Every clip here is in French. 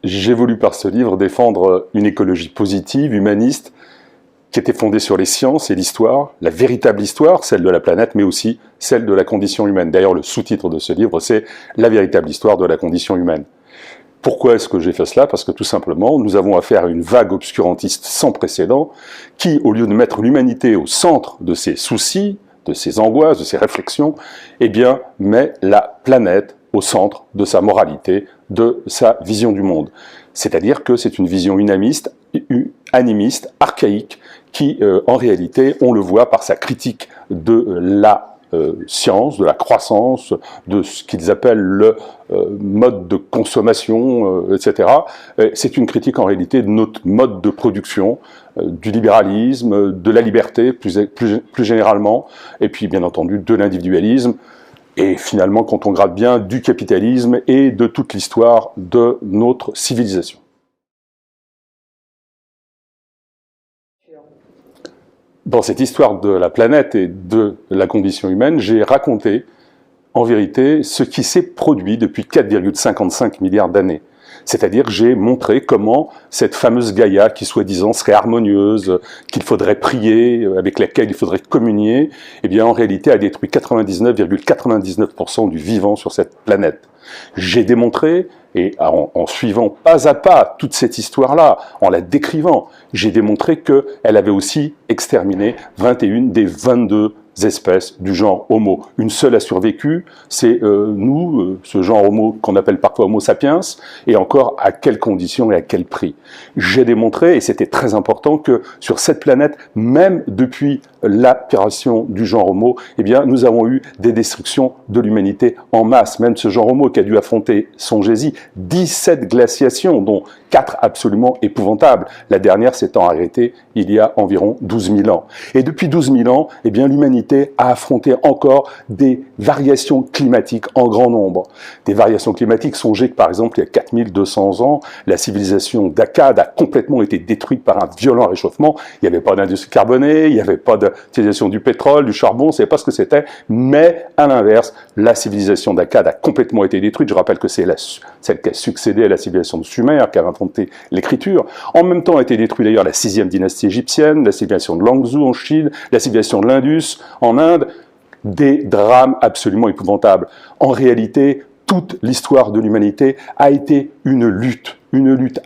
J'ai voulu par ce livre défendre une écologie positive, humaniste, qui était fondée sur les sciences et l'histoire, la véritable histoire, celle de la planète, mais aussi celle de la condition humaine. D'ailleurs, le sous-titre de ce livre, c'est « La véritable histoire de la condition humaine ». Pourquoi est-ce que j'ai fait cela? Parce que tout simplement, nous avons affaire à une vague obscurantiste sans précédent qui, au lieu de mettre l'humanité au centre de ses soucis, de ses angoisses, de ses réflexions, eh bien, met la planète au centre de sa moralité, de sa vision du monde. C'est-à-dire que c'est une vision unanimiste, animiste, archaïque, qui, en réalité, on le voit par sa critique de la science, de la croissance, de ce qu'ils appellent le mode de consommation, etc. C'est une critique en réalité de notre mode de production, du libéralisme, de la liberté plus généralement, et puis bien entendu de l'individualisme, et finalement, quand on gratte bien, du capitalisme et de toute l'histoire de notre civilisation. Dans cette histoire de la planète et de la condition humaine, j'ai raconté, en vérité, ce qui s'est produit depuis 4,55 milliards d'années. C'est-à-dire que j'ai montré comment cette fameuse Gaïa, qui soi-disant serait harmonieuse, qu'il faudrait prier, avec laquelle il faudrait communier, eh bien en réalité a détruit 99,99% du vivant sur cette planète. J'ai démontré, et en suivant pas à pas toute cette histoire-là, en la décrivant, j'ai démontré qu'elle avait aussi exterminé 21 des 22 espèces du genre Homo. Une seule a survécu, c'est nous, ce genre Homo qu'on appelle parfois Homo sapiens, et encore à quelles conditions et à quel prix. J'ai démontré, et c'était très important, que sur cette planète, même depuis l'apparition du genre Homo, eh bien, nous avons eu des destructions de l'humanité en masse. Même ce genre Homo qui a dû affronter, songez-y, 17 glaciations, dont 4 absolument épouvantables. La dernière s'étant arrêtée il y a environ 12 000 ans. Et depuis 12 000 ans, eh bien, l'humanité a affronté encore des variations climatiques en grand nombre. Des variations climatiques, songez que par exemple, il y a 4200 ans, la civilisation d'Akkad a complètement été détruite par un violent réchauffement. Il n'y avait pas d'industrie carbonée, il n'y avait pas d'utilisation du pétrole, du charbon, on ne savait pas ce que c'était, mais à l'inverse, la civilisation d'Akkad a complètement été détruite. Je rappelle que c'est celle qui a succédé à la civilisation de Sumer, qui a inventé l'écriture. En même temps a été détruite d'ailleurs la 6e dynastie égyptienne, la civilisation de Langzhou en Chine, la civilisation de l'Indus en Inde, des drames absolument épouvantables. En réalité, toute l'histoire de l'humanité a été une lutte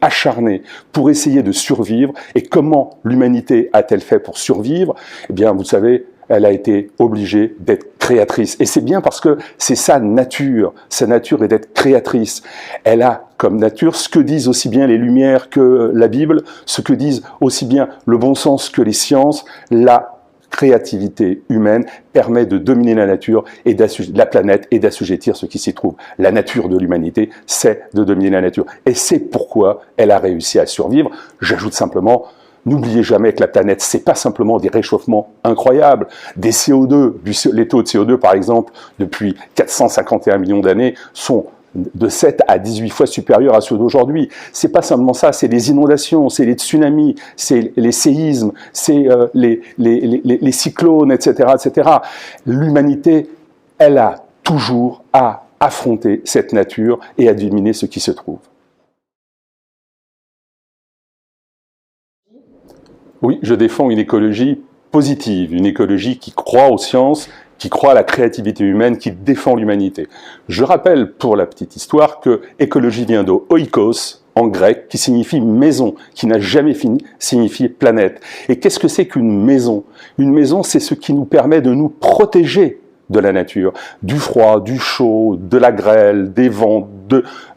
acharnée pour essayer de survivre. Et comment l'humanité a-t-elle fait pour survivre? Eh bien, vous savez, elle a été obligée d'être créatrice. Et c'est bien parce que c'est sa nature est d'être créatrice. Elle a comme nature ce que disent aussi bien les Lumières que la Bible, ce que disent aussi bien le bon sens que les sciences. La créativité humaine permet de dominer la nature et la planète et d'assujettir ce qui s'y trouve. La nature de l'humanité, c'est de dominer la nature. Et c'est pourquoi elle a réussi à survivre. J'ajoute simplement, n'oubliez jamais que la planète, c'est pas simplement des réchauffements incroyables, des CO2, les taux de CO2 par exemple, depuis 451 millions d'années, sont de 7 à 18 fois supérieurs à ceux d'aujourd'hui. C'est pas simplement ça, c'est les inondations, c'est les tsunamis, c'est les séismes, c'est les cyclones, etc., etc. L'humanité, elle a toujours à affronter cette nature et à dominer ce qui se trouve. Oui, je défends une écologie positive, une écologie qui croit aux sciences, qui croit à la créativité humaine, qui défend l'humanité. Je rappelle, pour la petite histoire, que écologie vient de oikos, en grec, qui signifie maison, qui n'a jamais signifié planète. Et qu'est-ce que c'est qu'une maison? Une maison, c'est ce qui nous permet de nous protéger de la nature, du froid, du chaud, de la grêle, des vents,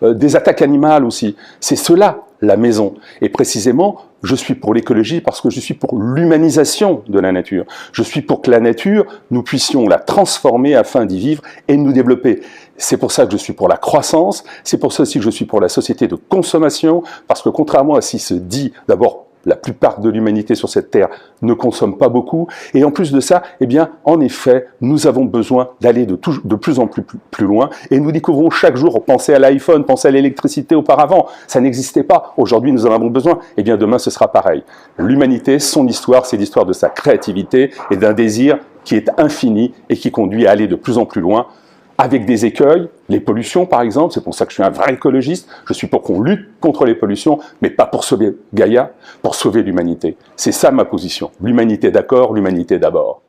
des attaques animales aussi. C'est cela, la maison. Et précisément, je suis pour l'écologie parce que je suis pour l'humanisation de la nature. Je suis pour que la nature, nous puissions la transformer afin d'y vivre et de nous développer. C'est pour ça que je suis pour la croissance, c'est pour ça aussi que je suis pour la société de consommation, parce que contrairement à ce qui se dit, d'abord, la plupart de l'humanité sur cette terre ne consomme pas beaucoup. Et en plus de ça, eh bien, en effet, nous avons besoin d'aller de plus en plus loin. Et nous découvrons chaque jour, pensez à l'iPhone, pensez à l'électricité auparavant. Ça n'existait pas. Aujourd'hui, nous en avons besoin. Eh bien, demain, ce sera pareil. L'humanité, son histoire, c'est l'histoire de sa créativité et d'un désir qui est infini et qui conduit à aller de plus en plus loin. avec des écueils, les pollutions par exemple, c'est pour ça que je suis un vrai écologiste, je suis pour qu'on lutte contre les pollutions, mais pas pour sauver Gaïa, pour sauver l'humanité. C'est ça ma position. L'humanité d'accord, l'humanité d'abord.